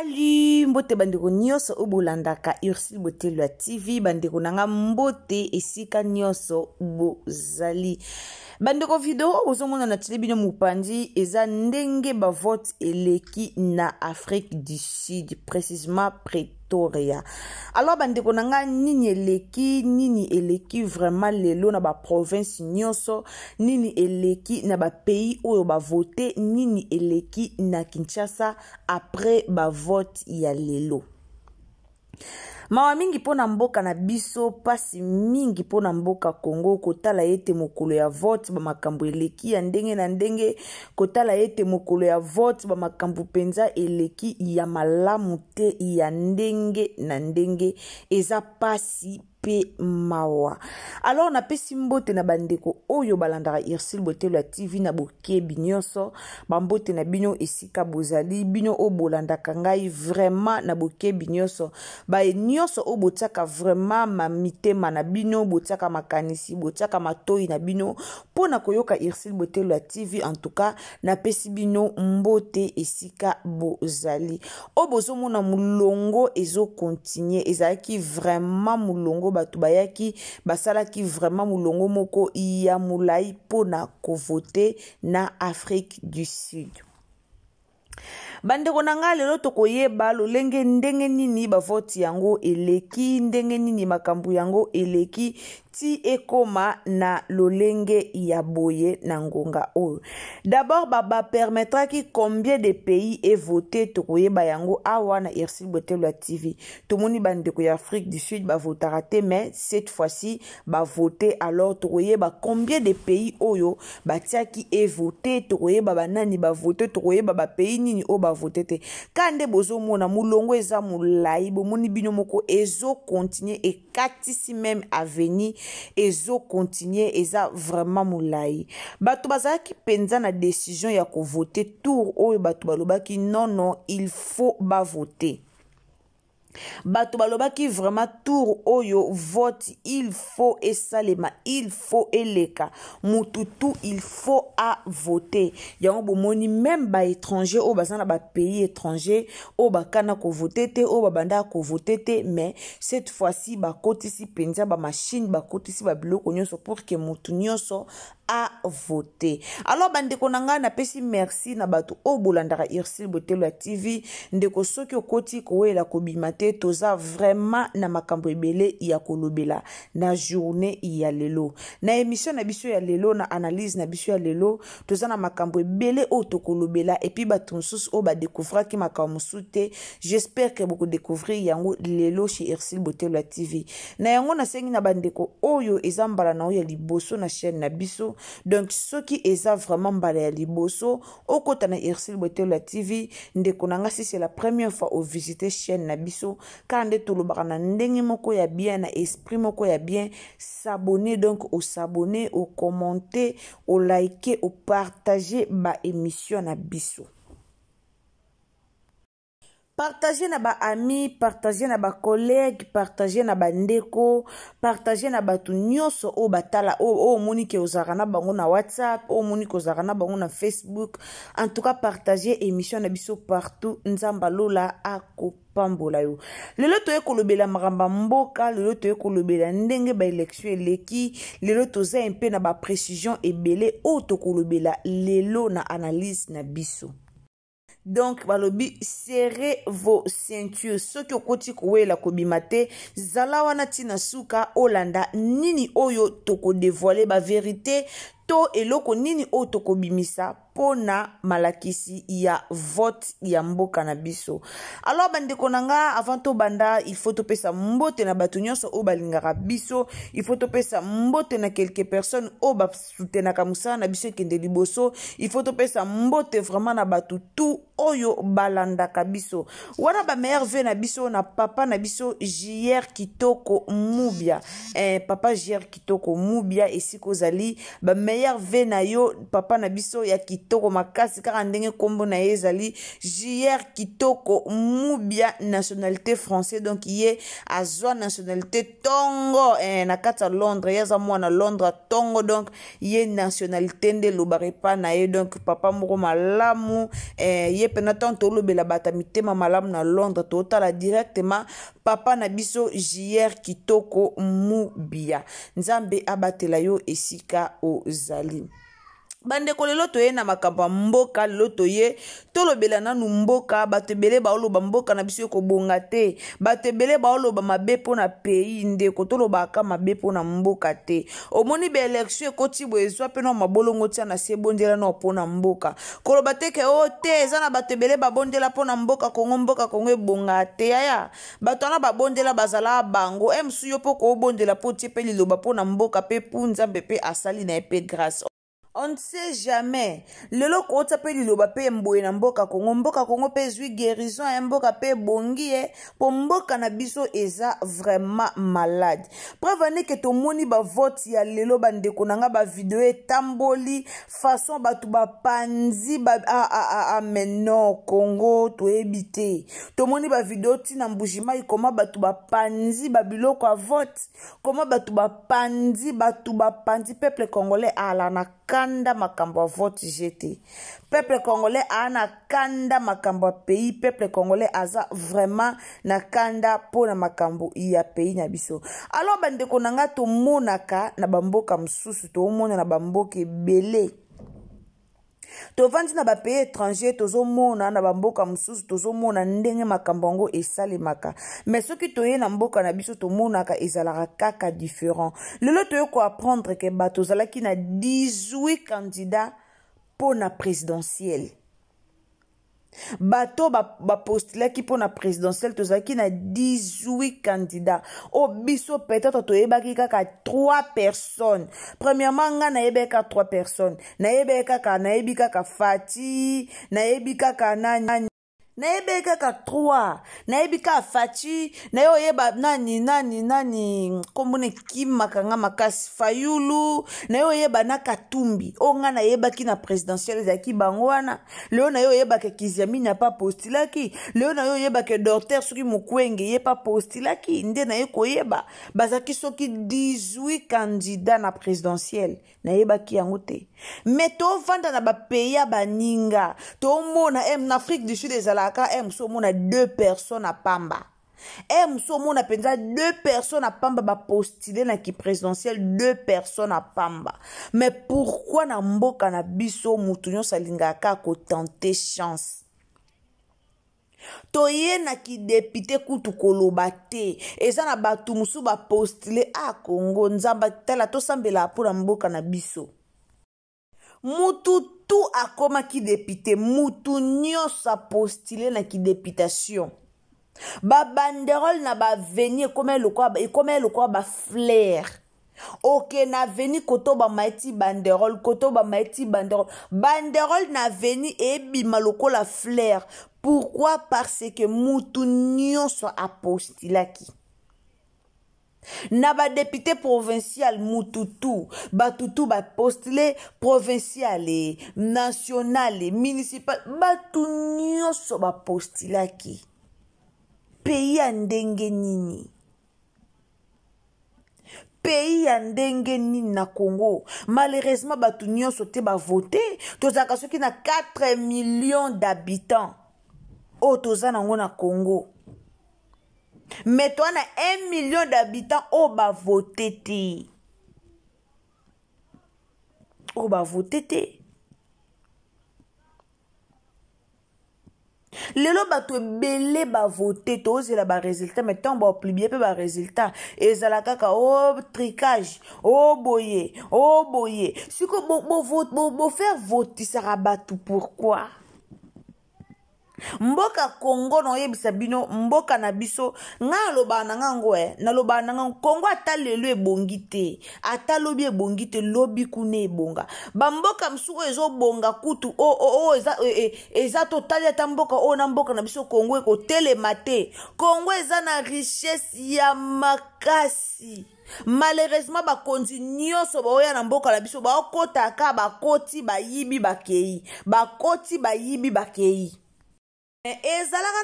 Salut mbote bandeko nyonso obolandaka Ursule Botelwa TV bandeko nanga mbote esika nyonso bozali bandeko video ozomona na telebino mupandi eza ndenge ba vote eleki na Afrique du Sud précisément Pretoria. Alors bandeko nanga nini eleki vraiment lelo na ba province nyonso, nini eleki na ba pays oyo ba vote, nini eleki na Kinshasa après ba vote ya lelo. Mawa mingi pona mboka na biso, pasi mingi pona mboka Congo, kotala ete mokolo ya vote ba makambo eleki ya ndenge na ndenge, kotala ete mokolo ya vote ba makambo penza eleki ya malamu te ya ndenge na ndenge, eza pasi pe mawa. Alors na pesi mbote na bandeko oyo balandaka Ursule Botelwa TV na bokebi nyonso, bambote na bino esika bozali, bino o bolandaka ngai vraiment na bokebi nyonso, ba nyonso o botaka vraiment ma mitema na bino, botaka makanisi, botaka matoi na bino pona koyoka Ursule Botelwa TV. En tout cas na pesi bino mbote esika bozali. O bozomona mulongo ezo continuer, ezalaki vraiment mulongo batu bayaki basalaki vraiment mulongo moko ya mulai pona kovote na Afrique du Sud. Bandeko nanga lelo tokoyeba lolenge ndenge nini ba vote yango eleki, ndenge nini makambu yango eleki ti ekoma na lolenge ya boye na ngonga oyo. D'abord ba permettra ki combien de pays est voté tokoyeba yango awa na Ursule Botelwa TV. Tomoni bandeko ya Afrique du Sud ba votera te, mais cette fois-ci ba voter. Alors tokoyeba combien de pays oyo batiaki est voté, tokoyeba banani ba voter, tokoyeba ba pays nini o ba voter te. Kande bozo mona mulongo eza mulai, bomoni bino moko ezo continuer et katisi même à venir ezo continuer, eza vraiment mulai. Bato bazaki penza na décision ya ko voter tour oyo bato balobaki non il faut ba voter. Bato balobaki vraiment tour oyo vote il faut esalema, il faut eleka mututu, il faut à voter. Yango bomoni même ba étranger o bazana ba pays étranger o bakana ko voter te, o babanda ko voter te, mais cette fois-ci ba kotisi penza ba machine, ba kotisi ba biloko nyonso pour que mutu nyonso à voter. Alors bandeko nanga na pesi merci na bato o bolandaka Ursule Botelwa TV, ndeko soki okoti kowela kobimate toza vraiment na makambo ebele ya kolobela na journée ya lelo. Na émission na biso ya lelo, na analyse na biso ya lelo, toza na makambo ebele o tokolobela et puis bato mosusu o ba découvrir ki makambo mosusu. J'espère que beaucoup découvrir yango lelo chez Ursule Botelwa TV. Na yango na sengi na bandeko oyo ezambala na oya liboso na chaîne na biso. Donc ceux qui eza vraiment mbala ya liboso okota na Ursule Botelwa TV, ndeko nanga si c'est la première fois au visiter chaîne na biso, kande tolobaka na ndenge moko ya bien, na esprit moko ya bien, s'abonner, donc au s'abonner, au commenter, au liker, au partager ba émission na biso. Partagez na ba amis, partagez na ba collègues, partagez na ba ndeko, partagez na ba tu nyonso o batala o moni ke ozaka na bango na WhatsApp, o moni ke ozaka na bango na Facebook. En tout cas partagez émission na biso partout, nzamba lola akopambola yo. Lelo toye kolobela maramba mboka, lelo toye kolobela ndenge ba élection eleki, lelo toza un peu na ba précision ebele o to kolobela lelo na analyse na biso. Donc balobi serrez vos ceintures, soki okoti kowela kobimate zala wana tina suka olanda nini oyo toko dévoiler ba vérité to eloko nini oyo toko bimisa pona malakisi ya vote ya mboka na biso. Alors bandeko nanga, avant to banda il faut to pesa mbote na bato nyonso o balingaka biso, il faut to pesa mbote na quelques personnes o ba soutenaka musala na biso kende liboso, il faut to pesa mbote vraiment na bato tout oyo balandaka biso. Wana ba meilleur vœu na biso na papa na biso JR Kitoko Mubia, papa JR Kitoko Mubia esiko zali ba meilleur vœu na yo papa na biso ya Kitoko kitoko makasi kaka ndenge kombo na ye ezali JR Kitoko Mubia nationalité français donc ye azwa nationalité tongo na kati ya Londres ye aza mwana Londres tongo donc ye nationalité nde lobare pa na ye donc papa moko malamu ye pena tant tolobela bata mitema malamu na Londres totala directement papa na biso JR Kitoko Mubia nzambe abatela yo esika ozali bandeko lelo toye na makambo mboka lelo toye tolobela nanu mboka bato ebele baoloba mboka na biso ekobonga te bato ebele baoloba mabe mpo na pays ndeko tolobaka mabe mpo na mboka te omoni baelektio ekoti boye ezwa mpe na mabolongo tia na se ebondela na mpo na mboka koloba teke o te eza na bato ebele babondela mpo na mboka kongo ebonga te yaya bato wana babondela bazala bango mosu yo mpo koobondela mpo tie mpe liloba mpo na mboka mpe mpu nzambe mpe asali na ye mpe grâce. On ne sait jamais. Lelo ko tape liloba pe mboye na mboka Kongo pe zui guérison ya mboka pe bongi po mboka na biso eza vraiment malade. Preuve ne que to moni ba vote ya lelo bandeko nanga ba video etamboli façon batu ba panzi ba mais non Congo to ebité. To moni ba video tina mbujima ikoma batu ba panzi ba biloko a vote. Comment batu ba panzi peuple congolais ala na kanda makambo vote jeté. Peuple congolais ana kanda makambo pays, peuple congolais aza vraiment na kanda po na makambo ya pays na biso. Alors bandeko nanga to monaka na bamboka msusu to mona na bamboka ebele. Tovandi na ba pays étranger tozomona na bamboka msusu tozomona ndenge makambo ngo esalemaka mais soki toye na mboka na biso tomonaka ezalaka kaka différent. Lelo toye ko apprendre que bato zalaki na 18 candidats pour na présidentielle. Bato ba postulaki pour na présidentielle tozalaki na 18 candidats. O biso peut-être toyebaki kaka 3 personnes. Premièrement nga nayebi kaka 3 personnes. Nayebi kaka Fati, nayebi kaka nani nayebi kaka 3 nayebi kaka Fati nayo yeba nani kombone kimakanga makasi Fayulu nayo yeba na Katumbi onga nayeba ki na présidentielle zaki bangwana leo nayo yeba ke Kiziami n'a pas postulaki leo nayo yeba ke Docteur Soki Mukwege ye pas postulaki nde naye koyeba bazaki soki 18 candidats na présidentielle nayeba ki yango te mais to vanda na ba pays ya baninga to mona en Afrique du Sud ezalaka mona 2 personnes à pamba mona penza 2 personnes à pamba ba postuler na ki présidentielle 2 personnes à pamba mais pourquoi na mboka na biso mutu nyonso alingaka ko tenter chance toye na ki député kutu koloba te eza na batu musu ba postuler a Congo nzamba tala to sambela pour mboka na biso mutu tout akoma ki député mutu nyonso a postulé na ki députation ba banderole na ba veni ekoma lokwa ba flair ok na veni koto ba maiti banderole banderole na veni ebima lokola flair. Pourquoi? Parce que mutu nyonso a postulaki na ba député provincial mututu batutu ba postulé provincial national municipal batu nyonso ba postulaki pays ya ndenge nini na Congo malheureusement batu nyonso te ba voter tozaka soki na 4 millions d'habitants o toza nango na Congo. Mais toi, on a 1 million d'habitants au bas voté. Au bas voté. Lelo bato belé ba voté to zela ba résultat mais tant ba publier pe ba résultat ezala kaka o tricage o boye siko bo faire voter ça rabat pourquoi Mboka Congo no yebisa bino mboka na biso nga loba na ngango na loba na ngango Congo ata lelo ebongi te ata lobi ebongi te lobi kune ebonga ba mboka msuko ezo bonga kutu eza totali ata mboka na mboka na biso Congo eko telema te Congo eza na richesse ya makasi malheureusement bakonzi nyonso baoya na mboka na biso baokotaka bakoti bayibi bakei bakoti bayibi bakei ezalaka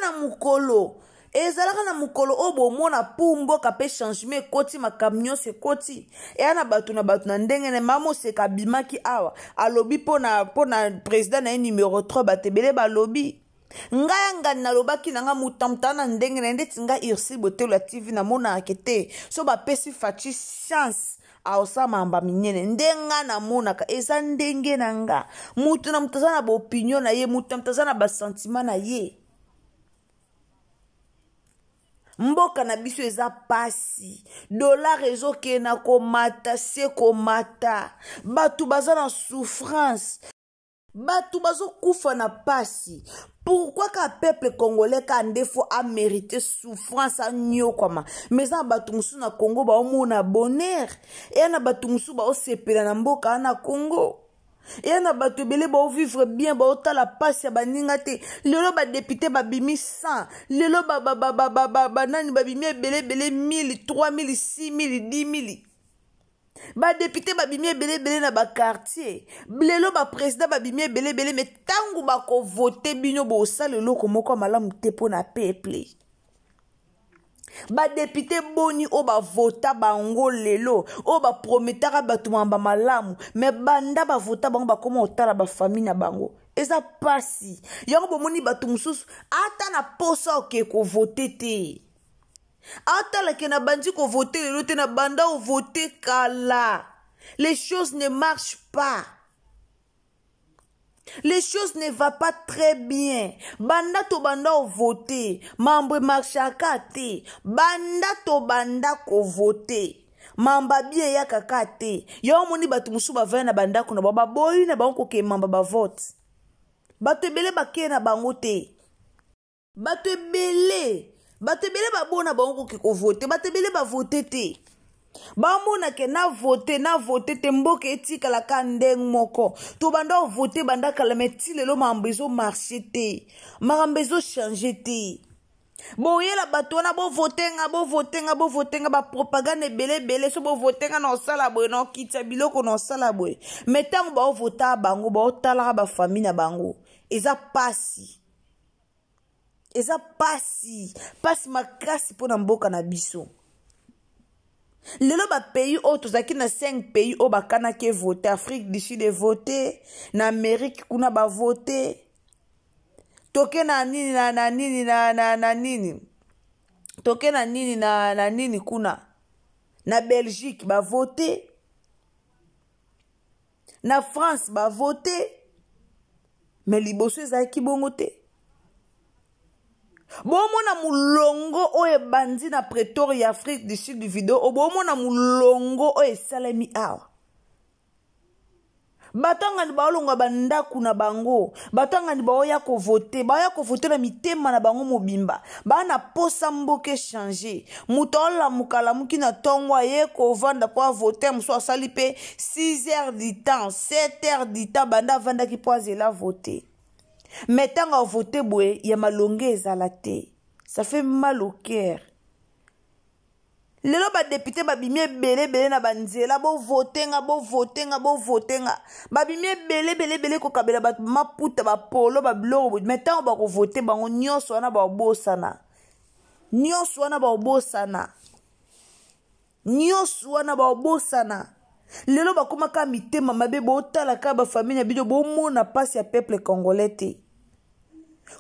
na mukolo obo mona pumbo kape changement ekoti makambo nyonso ekoti eya na bato na ndenge ne mamo seka bimaki awa alobi pona président na ye numéro 3 batebele balobi ngai ngani nalobaki nanga mutamta na ndenge na ndeti ngai Ursi Botelo la TV na mona akete so bapesi faci chance aosama amba minene ndenga na monaka eza ndenge na nga mutu na mutaza na opinion na ye mutu na mutaza na sentiment na ye mboka na biso eza pasi dollar ezoke na komata se komata batu baza na souffrance batu bazo kufa na pasi pourquoi ka peuple congolais ka ndefo a mérité souffrance a nyokoma mais na batu musu na Congo ba omona bonheur et na batu musu ba osepela na mboka na Congo et na batu belé ba vivre bien ba otala pasi ya baninga te lelo ba député ba bimi 100 lelo ba nani ba bimi belé 1000 3000 6000 10000 ba député babimi ebele na ba quartier lelo ba président babimi ebele mais tangu bako voter bino bo sala loko moko malamu te pona peuple ba député boni o ba vota bango lelo o ba prometaka batu mamba malamu mais banda ba vota bango ba koma otala ba famille na bango eza pasi yango bomoni batu mususu ata na posa oke ko voter te atala ke na bandi ko voter lelo te na banda o voter kala les choses ne marchent pas les choses ne va pas très bien banda to banda o voter mambo marchaka te banda to banda ko voter mamba bien ya kaka te yo moni batu musu bavaya na banda ko na baba boyi na bango ke mamba ba vote batu ebele bake na bango te batu ebele babona bango ke ko voter batebele ba voter te bamona ke na voter te mboka etikala ka ndenge moko to banda voter banda kala meti lelo mambo ezo marcher te mambo ezo changer te boyela bato wana bo votenga ba propagande ebele so bo votenga na osala boye na okitya biloko na osala boye mais ntango ba vota bango ba otalaka ba famille na bango eza pasi makasi pona mboka na biso lelo ba pays o tozaki na 5 pays o bakana ke voter Afrique du Sud voter na Amérique kuna ba voter toke na nini na nini toke na nini na nini kuna na Belgique ba voter na France ba voter mais liboso ezaki bongo te bomona mulongo oye bandi na Pretoria Afrique du Sud video bomona mulongo oye salemi awa batanga ni baolonga bandaku na bango batanga ni baoya ko voter na mitema na bango mobimba bana posa mboke changer mutola mukala mukina tongwa ye ko vanda po voter muso asali pe 6 heures du temps 7 heures du temps banda vanda ki po zela voter mais tanga voter boye ya malonge ezala te ça fait mal au cœur lelo ba député babimi ebele na banzela bo votenga babimi ebele ko kabela ba maputa ba polo ba biloko mais tanga ba ko voter bango nyonso wana ba obosana lelo bakoma ka mitema mabe botala ka ba famille na bido bomona pasi ya peuple congolais te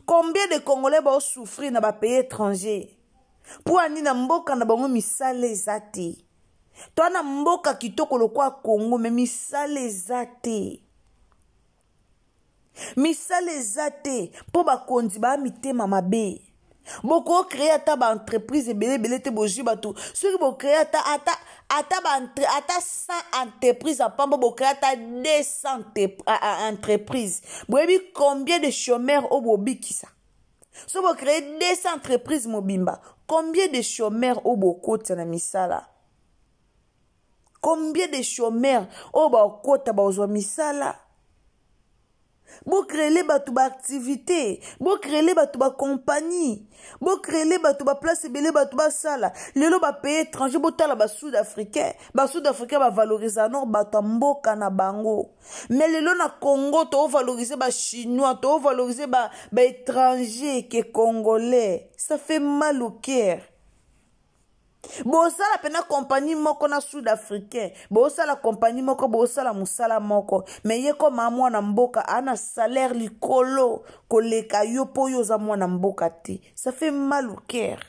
combien de congolais ba souffrir na ba pays étranger pour ani na mboka na bango misala eza te to na mboka kitoko lokwa Congo me misala eza te po bakonzi ba mitema mabe boko créer ata ba entreprise ebele te boji bato soki bo créer ata 100 entreprises à pamba bo créer ata 200 entreprises boyebi combien de chômeurs au bobikisa So bo créer 200 entreprises mobimba. Combien de chômeurs au bokota na misala? Combien de chômeurs au bokota bazwa misala? Bo créer batu ba activité, bo créer batu ba compagnie, bo créer batu ba place belé batu ba sala. Lelo ba pays étranger bo tala ba sud-africain ba valoriser nord batu mboka na bango. Mais lelo na Congo to valoriser ba chinois, to valoriser ba étranger que congolais. Ça fait mal au cœur. Bosala pena compagnie moko na sud-africain, bosala compagnie moko, bosala musala moko, mais ye ko mwana mboka ana salaire likolo koleka yo po yo za mwana mboka te. Ça fait mal au cœur.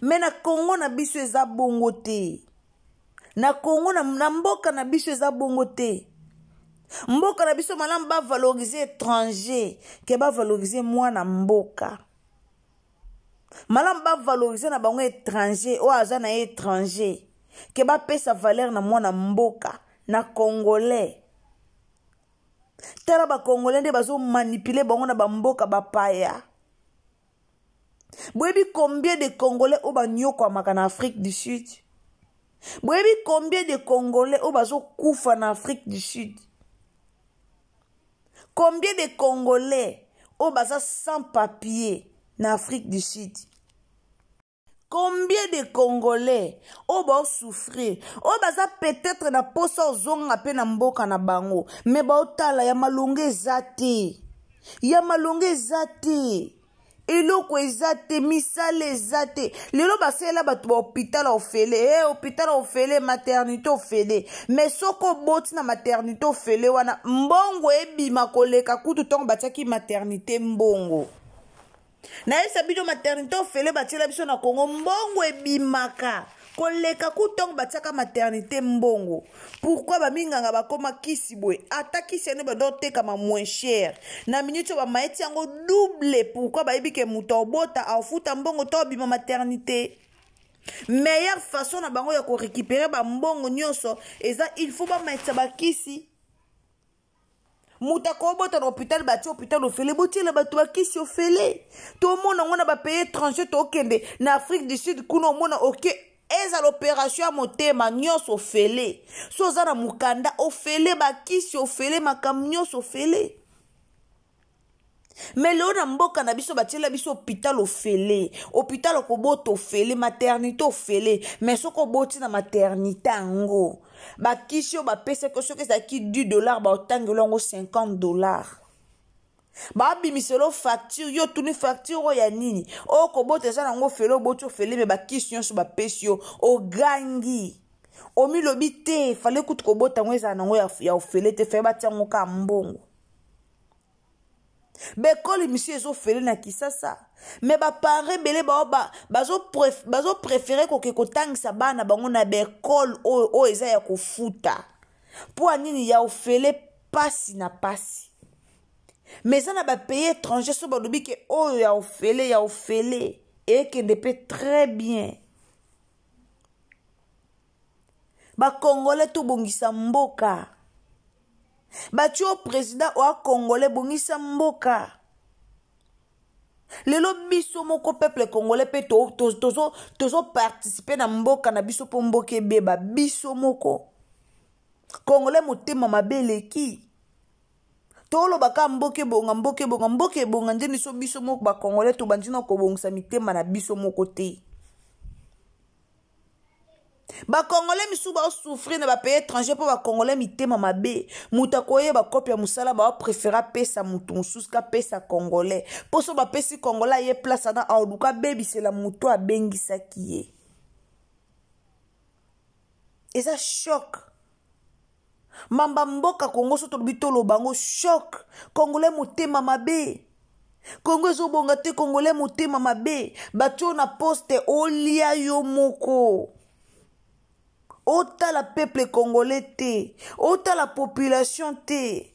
Mais na Congo na biso eza bongo te. Na Congo na mboka na biso eza bongo te. Mboka na biso malam ba valoriser étranger ke ba valoriser mwana mboka. Malam ba valoriser na bango étranger o aza na étranger ke ba pesa valeur na mwana mboka na congolais. Tala ba congolais nde bazo manipuler bango na ba mboka ba paya. Boyebi combien de congolais o banyoko amaka na Afrique du Sud? Boyebi combien de congolais o bazo kufa na Afrique du Sud? Combien de congolais o baza sans papier na Afrique du Sud? Combien de Congolais o ba souffrir? O baza peut-être na posa zonga pe na mboka na bango, mais ba otala ya malonge zate. Ya malonge zate. Eloko ezate, misale ezate. Lelo basela batu ba hôpital ofele, hôpital ofele, maternité ofele. Mais soko boti na maternité ofele wana mbongo ebima koleka kutu tongo batiaki maternité mbongo. Na esa bido maternité ofele batila biso na Congo mbongo ebimaka koleka kutongo batiaka maternité mbongo. Pourquoi ba minganga bakoma kisi boy ata kisi ne bado tekama moins cher na minute ba maeti yango double? Pourquoi ba ebike muto bota afuta mbongo to bima maternité? Meilleure façon na bango ya ko récupérer ba mbongo nyonso eza il faut ba maeti ba kisi. Muta ko bota na hôpital bati hôpital ofele boti la bato bakisi ofele. To mona ngona ba pays étranger to kende na Afrique du Sud kuno mona OK eza l'opération motema nyonso ofele. So za na mukanda ofele bakisi ofele makam nyonso ofele. Mais leo na mboka na biso batela biso hôpital ofele, hôpital ko boto ofele, maternité ofele, mais soko boti na maternité ango. Ba kisio ba pese ko soki za ki $10 ba otangelo ngo $50. Ba bimiselo facture yo tuni facture o ya nini? O ko bote za ngo felo boti ofele me ba kisio so ba pesio o gangi. O mi lobite fale kutu ko bota ngo za ngo ya ofele te fe ba tiango ka mbongo. Bekoli monsieur ezo fele na Kisasa, mais ba pare belé bazo préférer ko ke kotangisa bana bango na bekol o eza ya kofuta. Po anini ya ofele pasi na pasi. Mais ça na ba pays étranger so ba lobi ke o ya ofele et que ne peut très bien. Ba Congolais tout bongisa mboka. Bati o président o Congolais bongisa mboka. Lelo biso moko peuple congolais pe tozo participer na mboka na biso po mboke beba biso moko. Congolais motema mabeleki. Tolo baka mboke bonga ndeni so biso moko ba Congolais to bandina ko bongisa mitema na biso moko te. Ba Congolais misu ba souffrir na ba pays étranger pour ba Congolais mitema mabe muta koye ba copia musala ba préféra pesa mutu mususka pesa Congolais poso ba pesi Congolais ye place na auluka baby c'est la mutu abengisa kiye. Et ça choc. Mamba mboka Congo soto bitolo bango choc. Congolais motema mabe. Congo zo bonga te Congolais motema mabe. Batio na poste olia yo moko. Ota la peuple congolais te, ota la population te.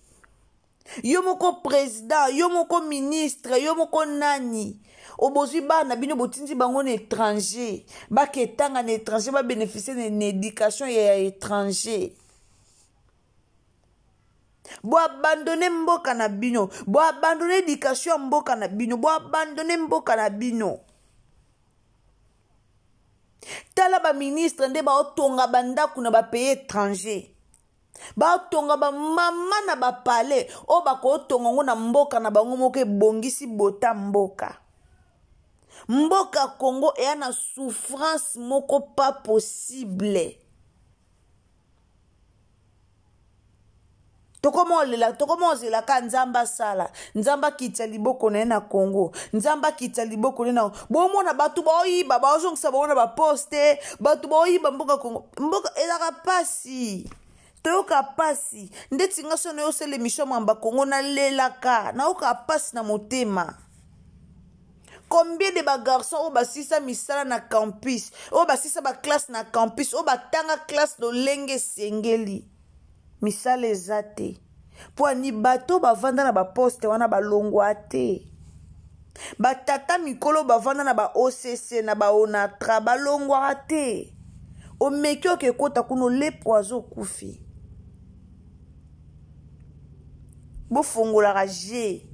Yo moko président, yo moko ministre, yo moko nani. Obozi ba na bino botinzi bango na étranger. Ba ketanga na étranger ba bénéficier d'une éducation ya étranger. Bo abandonner mboka na bino, bo abandonner éducation mboka na bino, bo abandonner mboka na bino. Tala ba ministre nde ba otonga bandaku na ba pays étranger. Ba otonga ba mama na ba palais, o ba ko otonga ngo na mboka na bango moko ebongisi bota mboka. Mboka Congo est na souffrance moko pas possible. Tokomo zela ka nzamba sala, nzamba kitya liboko na Congo, nzamba kitya liboko na bomo na batu ba oyiba ba ozongisa bona ba poste, batu ba oyiba mboka Congo, mboka elaka pasi. Toyoka pasi, ndeti nga sono yo sele mission mamba Congo na lelaka, na oka pasi na motema. Combien de garçons au basisa misala na campus, au basisa ba classe na campus, au batanga classe do lenge sengeli. Misala ezate. Po ni bato bavanda na ba poste wana balongwa te. Batata mikolo bavanda na ba OCC na ba ONATRA balongwa te. O mekyo ke kota kuno le poiso kufi. Bo fongola raje.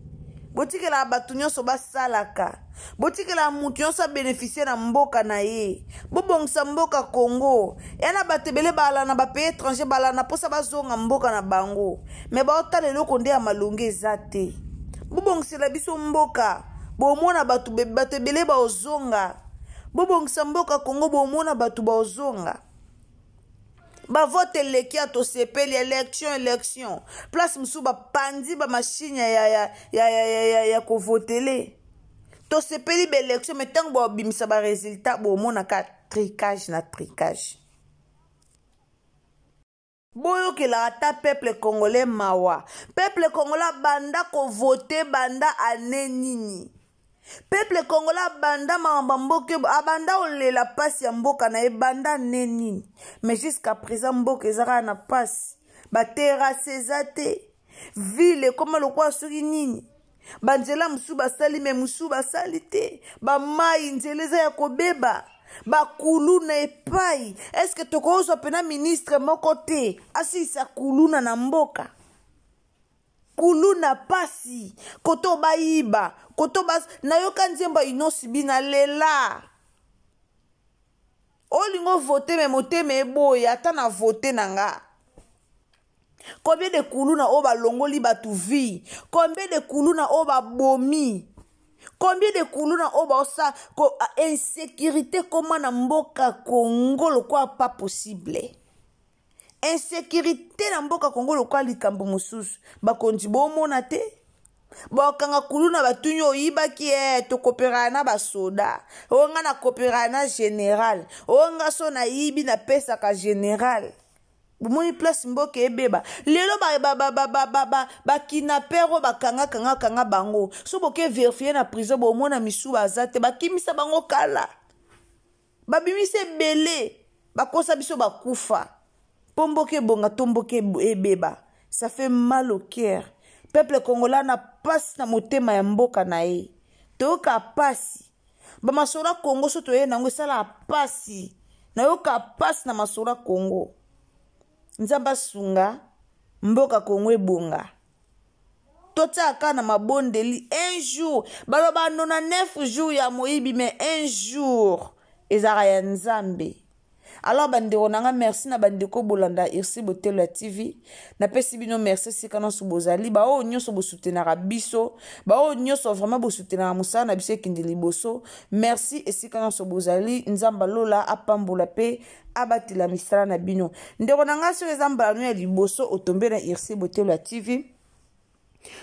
Botike la batu nyonso basalaka. Botike la mutu nyonso bénéficier na mboka na ye. Bobongisa mboka Congo. Yana batebele bala na ba pays étranger bala na posa bazonga mboka na bango. Me ba otale loko nde ya malonge ezate. Bobongisa la biso mboka. Bomona batu batebele ba ozonga. Bobongisa mboka Congo bomona batu ba ozonga. Ba vote leki ato sepeli élection place musu ba pandi ba machine ya ko votele to sepeli ba élection metango ba bimisa ba résultat bo mona ka tricage na tricage boyo ke la ata peuple congolais mawa peuple congolais banda ko voter banda ane nini peuple congolais banda mambamboke abanda olela pasi ya mboka na ebanda neni mais jusqu'à présent mboka ezaka na pasi ba terrasse ezate ville comme le kwa soki nini banzela musu basali me musu basali te ba mai nzeleza ya kobeba ba kuluna epai est-ce que tokozo pena ministre moko te asisa kuluna na mboka kuluna pasi koto bayiba koto bas na yoka nzemba inosi bina lela olingo voter me motema eboya ata na voter nanga combien de kuluna o ba longoli batu vie combien de kuluna o ba bomi combien de kuluna o ba osa ko insécurité comme na mboka Congo le quoi pas possible. Insécurité na mboka Congo lokwa likambo mususu bakonzi bomona te bakanga kuluna batunyo oyibaki to kopera na basoda onga na kopera na général onga so na yibi na pesa ka général bomoni place mboka ebeba lelo ba kinapero bakanga bango so boke vérifier na prison bomona misu bazate bakimisa bango kala babimise belé bakosa biso bakufa. Pomboke bonga tomboke ebeba. Ça fait mal au cœur. Peuple congolais na passe na motema ya mboka na ye. Toyoka pasi. Ba masora Congo so toye nango sala pasi. Na yoka pasi na masora Congo. Nzamba sunga mboka Congo ebonga. Tota aka na mabondeli un jour. Baloba 99 jours ya moyibi mais un jour ezara ya nzambe. Alors bandeko nanga merci na bandeko bolanda irsi botelo TV na pesi bino merci sikana subozali ba o nyoso bo soutenir biso ba o nyoso vraiment bo soutenir musana na biso kindi liboso merci esikana subozali nzamba lola apambola pe abatila misala na bino ndeko nanga so ezamba no ya liboso otombe na irsi botelo TV.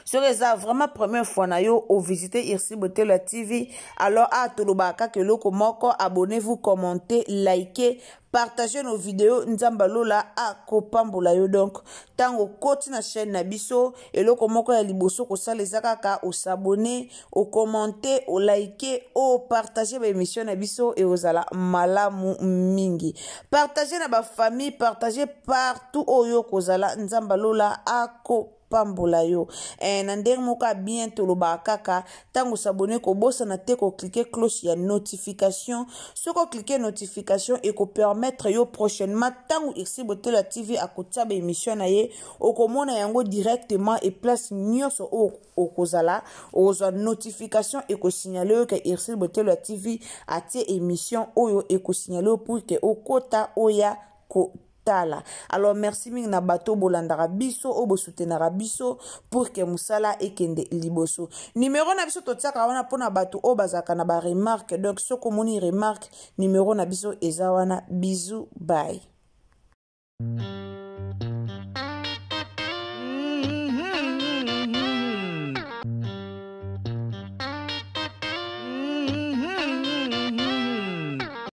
Si vous avez vraiment première fois na yo au visiter Irsi Botelo TV, alors à tolobaka que loko moko abonnez-vous, commentez, likez, partagez nos vidéos nzamba lola a kopambola yo donc tango koti na chaîne na biso et loko moko ya liboso ko saleza kaka o s'abonner, o commenter, o liker, o partager ba émission na biso et ozala malamu mingi. Partagez na ba famille, partagez partout oyo kozala nzamba lola a ko pambola yo na ndenge moko bien toloba kaka tango s'abonner ko bossa na te ko cliquer cloche ya notification soko cliquer notification et ko permettre yo prochainement tango Irsi Botela TV a kotia ba émission na ye okomona yango directement et place nyonso okozala ozwa notification et ko signaler que Irsi Botela TV a tie émission oyo et ko signaler pour que okota oya ko tala. Alors merci mingi na bato bolandara biso obo soutenara biso pour que musala ekende liboso. Numéro na biso totiaka wana pona bato obazaka na ba remarque donc soko moni remarque numéro na biso eza wana bisous bye.